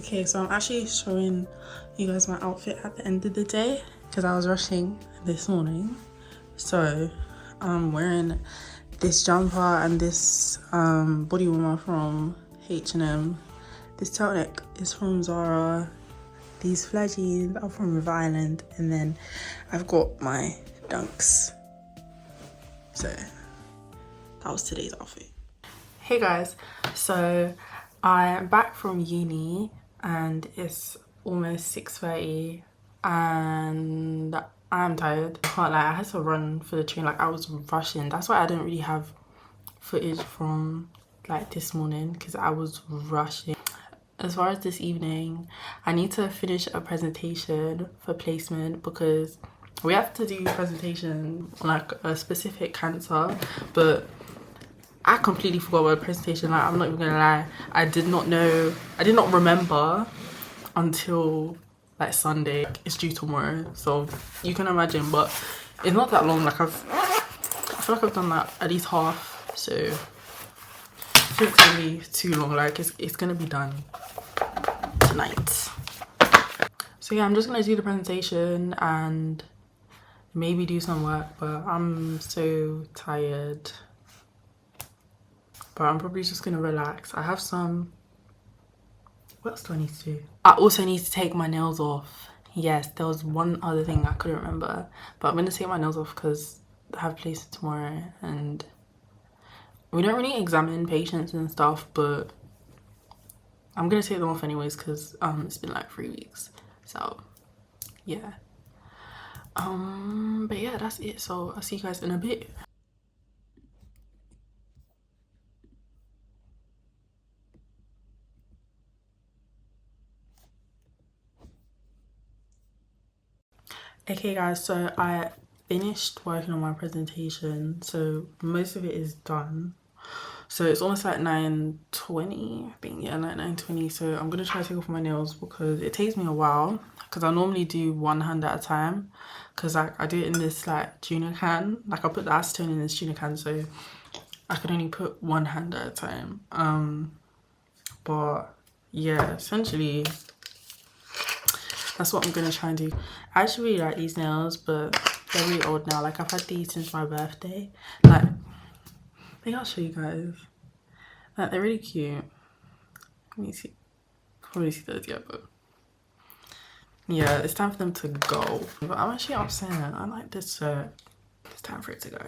Okay, so I'm actually showing you guys my outfit at the end of the day because I was rushing this morning. So I'm wearing this jumper and this body warmer from H&M. This turtleneck is from Zara. These flare jeans are from River Island, and then I've got my Dunks. So that was today's outfit. Hey guys, so I'm back from uni and it's almost 6:30 and I'm tired. I can't lie, I had to run for the train. Like, I was rushing. That's why I didn't really have footage from like this morning, because I was rushing. As far as this evening, I need to finish a presentation for placement because we have to do presentation on like a specific cancer, but I completely forgot about the presentation. Like, I'm not even gonna lie, I did not remember until like Sunday. It's due tomorrow, so you can imagine. But it's not that long. Like, I feel like I've done that at least half, so it shouldn't take me too long. Like, it's gonna be done tonight. So yeah, I'm just gonna do the presentation and maybe do some work, but I'm so tired. But I'm probably just gonna relax. I have some, what else do I need to do? I also need to take my nails off. Yes, there was one other thing I couldn't remember, but I'm gonna take my nails off because I have placement tomorrow and we don't really examine patients and stuff, but I'm gonna take them off anyways because it's been like 3 weeks. So yeah. But yeah, that's it. So I'll see you guys in a bit. Okay guys, so I finished working on my presentation, so most of it is done. So it's almost like 9:20, I think. Yeah, like 9:20. So I'm gonna try to take off my nails because it takes me a while, because I normally do one hand at a time, because I do it in this like tuna can. Like, I put the acetone in this tuna can, so I can only put one hand at a time. But yeah, essentially that's what I'm gonna try and do. I actually really like these nails, but they're really old now. Like, I've had these since my birthday. Like, I think I'll show you guys. Like, they're really cute. Let me see. Probably see those yet, but yeah, it's time for them to go. But I'm actually upset. I like this shirt. It's time for it to go.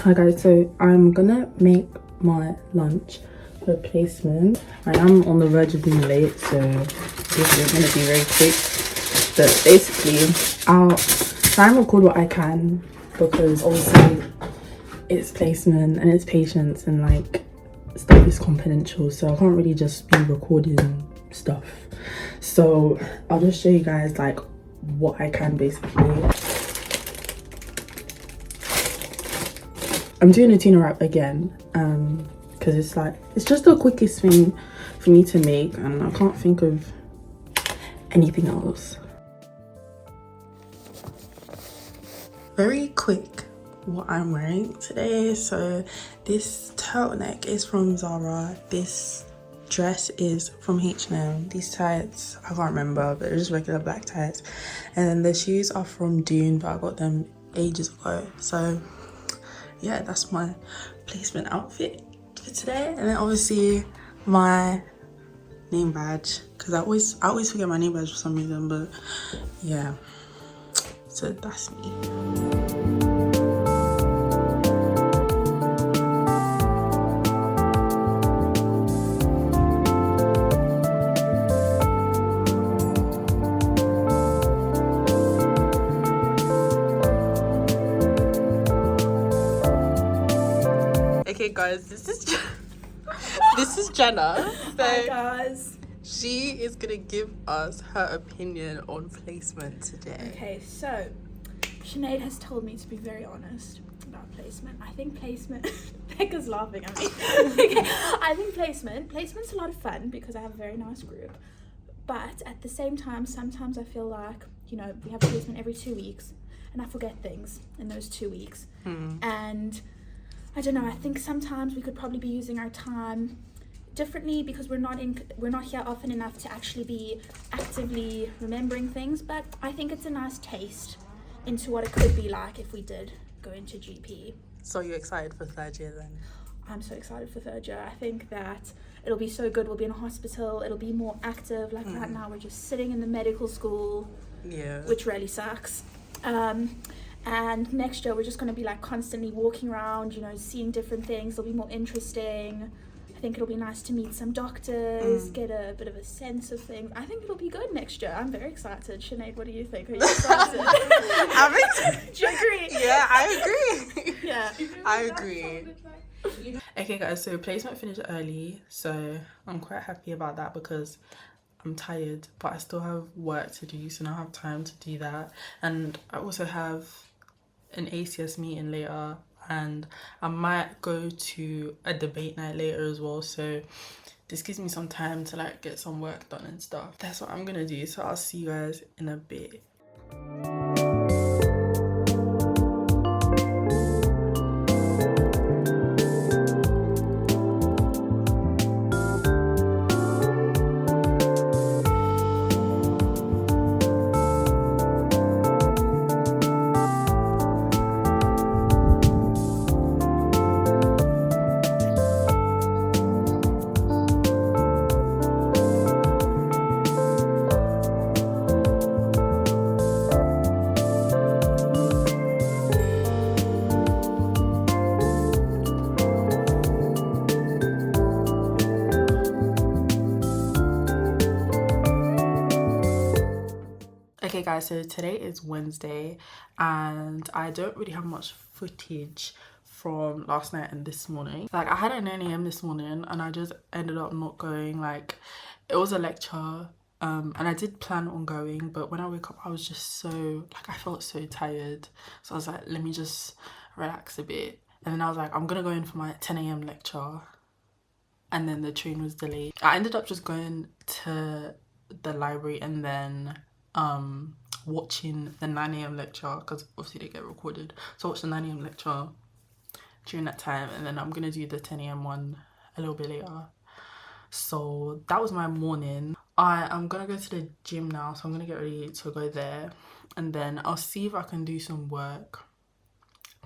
Hi guys, so I'm gonna make my lunch for placement. I am on the verge of being late, so this is gonna be very quick. But basically, I'll try and record what I can, because obviously it's placement and it's patients and like stuff is confidential, so I can't really just be recording stuff. So I'll just show you guys like what I can basically. I'm doing a tuna wrap again because it's like, it's just the quickest thing for me to make and I can't think of anything else. Very quick what I'm wearing today. So this turtleneck is from Zara, this dress is from H&M, these tights I can't remember, but they're just regular black tights, and then the shoes are from Dune, but I got them ages ago. So yeah, that's my placement outfit for today. And then obviously my name badge, because I always forget my name badge for some reason, but yeah, so that's me. Okay guys, this is Jenna. So hi guys. She is gonna give us her opinion on placement today. Okay, so Sinead has told me to be very honest about placement. I think placement Becca's laughing at me. Okay, I think placement's a lot of fun because I have a very nice group. But at the same time, sometimes I feel like you know, we have placement every 2 weeks, and I forget things in those 2 weeks. And I don't know, I think sometimes we could probably be using our time differently because we're not here often enough to actually be actively remembering things. But I think it's a nice taste into what it could be like if we did go into GP. So you're excited for third year then? I'm so excited for third year. I think that it'll be so good. We'll be in a hospital. It'll be more active. Like right now, we're just sitting in the medical school, which really sucks. And next year, we're just going to be like constantly walking around, you know, seeing different things. It'll be more interesting. I think it'll be nice to meet some doctors, get a bit of a sense of things. I think it'll be good next year. I'm very excited. Sinead, what do you think? Are you excited? Do you agree? Yeah, I agree. Yeah. I agree. Okay guys, so placement finished early, so I'm quite happy about that because I'm tired, but I still have work to do, so now I have time to do that. And I also have an ACS meeting later, and I might go to a debate night later as well, so this gives me some time to like get some work done and stuff. That's what I'm gonna do, so I'll see you guys in a bit. Okay guys, so today is Wednesday and I don't really have much footage from last night and this morning. Like I had a 9 a.m. this morning and I just ended up not going. Like it was a lecture and I did plan on going, but when I woke up I was just so, like I felt so tired. So I was like, let me just relax a bit. And then I was like, I'm gonna go in for my 10 a.m. lecture, and then the train was delayed. I ended up just going to the library and then watching the 9 a.m. lecture, because obviously they get recorded. So I watched the 9 a.m. lecture during that time, and then I'm gonna do the 10 a.m. one a little bit later. So that was my morning. I am gonna go to the gym now, so I'm gonna get ready to go there, and then I'll see if I can do some work.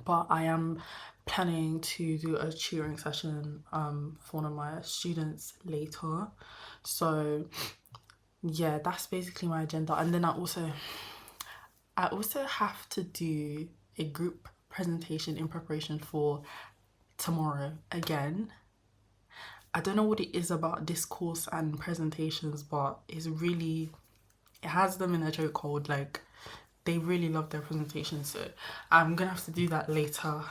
But I am planning to do a tutoring session for one of my students later. So yeah, that's basically my agenda. And then I also have to do a group presentation in preparation for tomorrow again. I don't know what it is about this course and presentations, but it has them in a chokehold. Like they really love their presentations, so I'm gonna have to do that later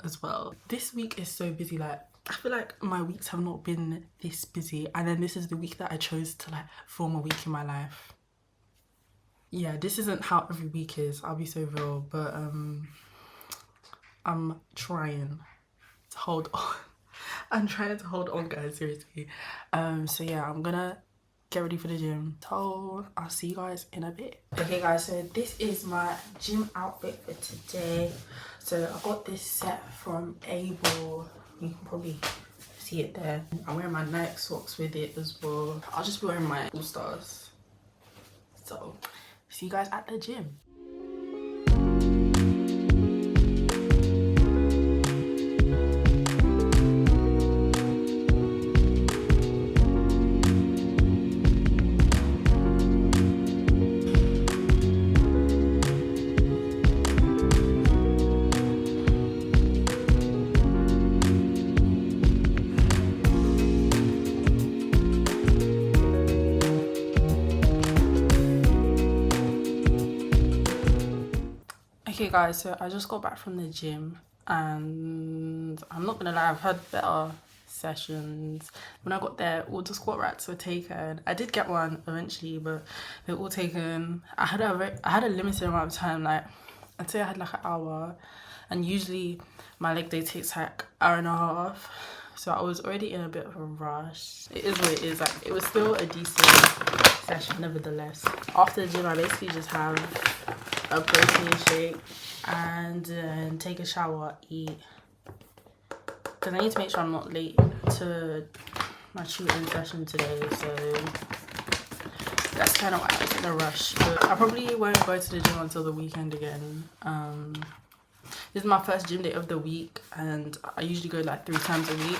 as well. This week is so busy. Like I feel like my weeks have not been this busy, and then this is the week that I chose to like film a week in my life. Yeah, this isn't how every week is, I'll be so real, but I'm trying to hold on. I'm trying to hold on, guys, seriously. So yeah, I'm gonna get ready for the gym. So I'll see you guys in a bit. Okay guys, so this is my gym outfit for today. So I got this set from Able. You can probably see it there. I'm wearing my Nike socks with it as well. I'll just be wearing my All Stars. So see you guys at the gym. Okay guys, so I just got back from the gym and I'm not gonna lie, I've had better sessions. When I got there, all the squat racks were taken. I did get one eventually, but they were all taken. I had a limited amount of time. Like I'd say I had like an hour, and usually my leg day takes like an hour and a half. so I was already in a bit of a rush. It is what it is. Like, it was still a decent session nevertheless. After the gym, I basically just have a protein shake and then take a shower, eat, because I need to make sure I'm not late to my tutoring session today. So that's kind of why I was in a rush. But I probably won't go to the gym until the weekend again. This is my first gym day of the week, and I usually go like 3 times a week,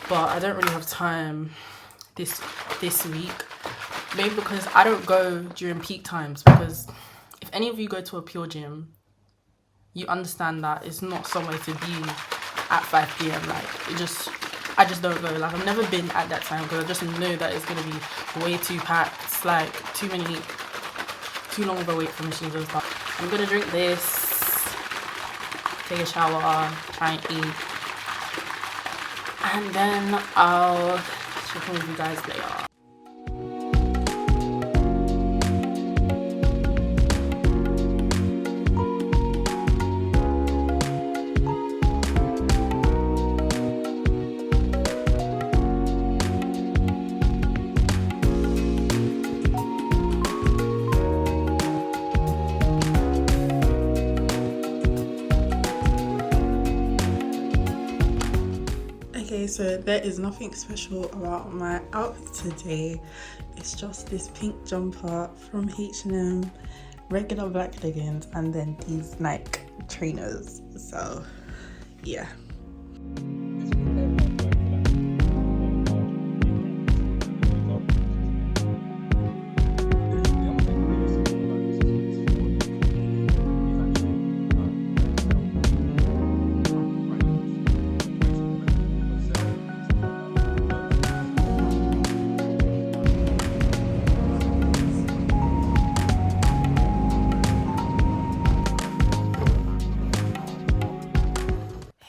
but I don't really have time this week. Maybe because I don't go during peak times, because if any of you go to a pure gym, you understand that it's not somewhere to be at 5 p.m. Like, I just don't go. Like, I've never been at that time because I just know that it's gonna be way too packed, like too long of a wait for machines and stuff. I'm gonna drink this, take a shower, try and eat, and then I'll check in with you guys later. Okay, so there is nothing special about my outfit today. It's just this pink jumper from H&M, regular black leggings, and then these Nike trainers. So yeah.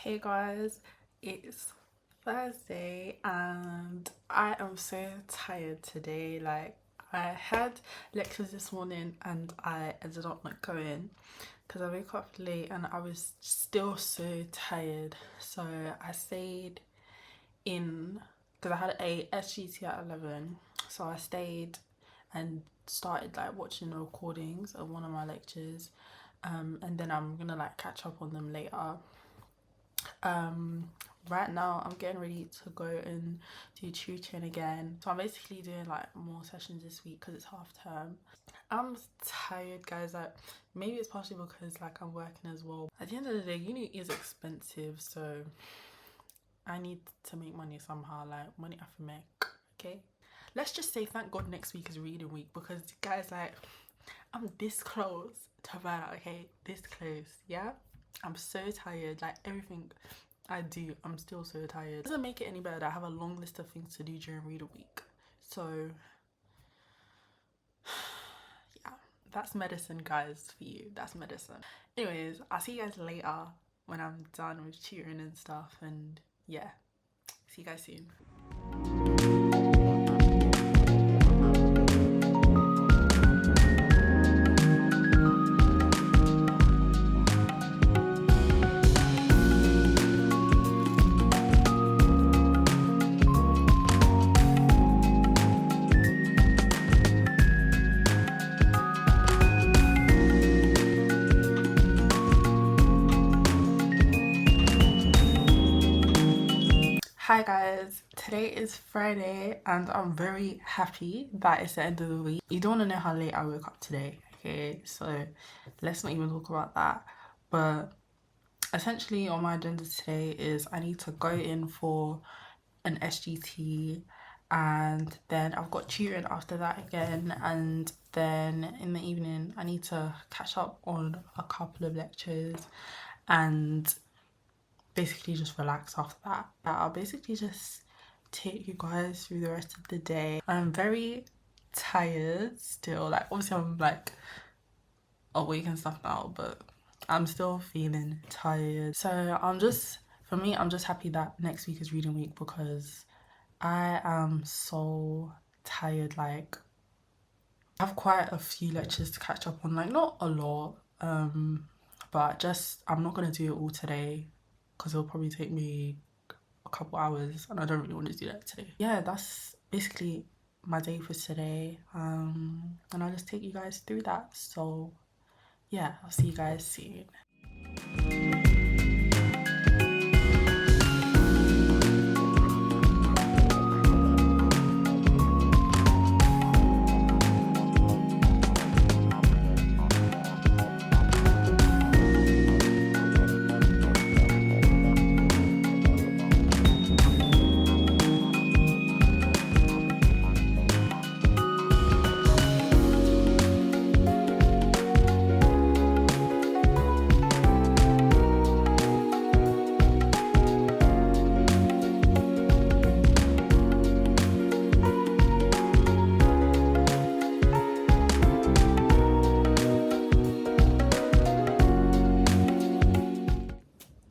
Hey guys, it's Thursday and I am so tired today. Like, I had lectures this morning and I ended up not going because I woke up late and I was still so tired. So I stayed in because I had a SGT at 11. So I stayed and started like watching the recordings of one of my lectures, and then I'm gonna like catch up on them later. Right now I'm getting ready to go and do tutoring again, so I'm basically doing like more sessions this week because it's half term. I'm tired, guys. Like, maybe it's partially because like I'm working as well. At the end of the day, uni is expensive, so I need to make money somehow. Like, money I have to make. Okay, let's just say thank God next week is reading week, because guys, like, I'm this close to burnout. Okay, this close. Yeah, I'm so tired. Like, everything I do, I'm still so tired. It doesn't make it any better that I have a long list of things to do during reader week. So yeah, that's medicine, guys, for you. That's medicine. Anyways, I'll see you guys later when I'm done with tutoring and stuff, and yeah, see you guys soon. Hi guys, today is Friday and I'm very happy that it's the end of the week. You don't want to know how late I woke up today, okay? So let's not even talk about that. But essentially on my agenda today is I need to go in for an SGT, and then I've got tutoring after that again, and then in the evening I need to catch up on a couple of lectures and basically just relax after that. I'll basically just take you guys through the rest of the day. I'm very tired still. Like, obviously I'm like awake and stuff now, but I'm still feeling tired. So I'm just happy that next week is reading week, because I am so tired. Like, I have quite a few lectures to catch up on, like not a lot, but just I'm not gonna do it all today because it'll probably take me a couple hours and I don't really want to do that today. Yeah, that's basically my day for today. And I'll just take you guys through that. So yeah, I'll see you guys soon.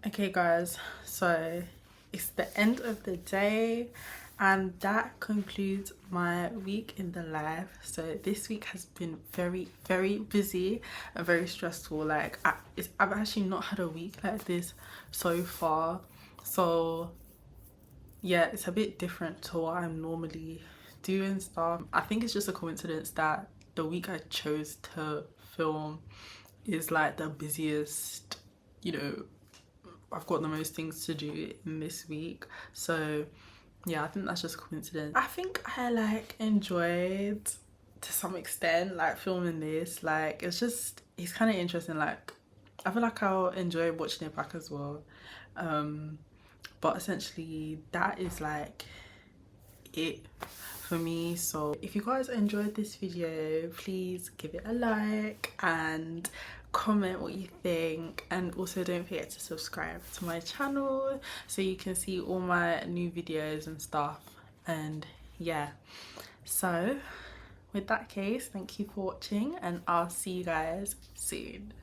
Okay guys, so it's the end of the day and that concludes my week in the life. So this week has been very busy and very stressful. Like I've actually not had a week like this so far, so yeah, it's a bit different to what I'm normally doing stuff. I think it's just a coincidence that the week I chose to film is like the busiest, you know, I've got the most things to do in this week. So yeah, I think that's just a coincidence. I think I like enjoyed to some extent like filming this. Like it's kind of interesting. Like I feel like I'll enjoy watching it back as well. But essentially that is like it for me. So if you guys enjoyed this video, please give it a like and comment what you think, and also don't forget to subscribe to my channel so you can see all my new videos and stuff. And yeah, so with that case, thank you for watching and I'll see you guys soon.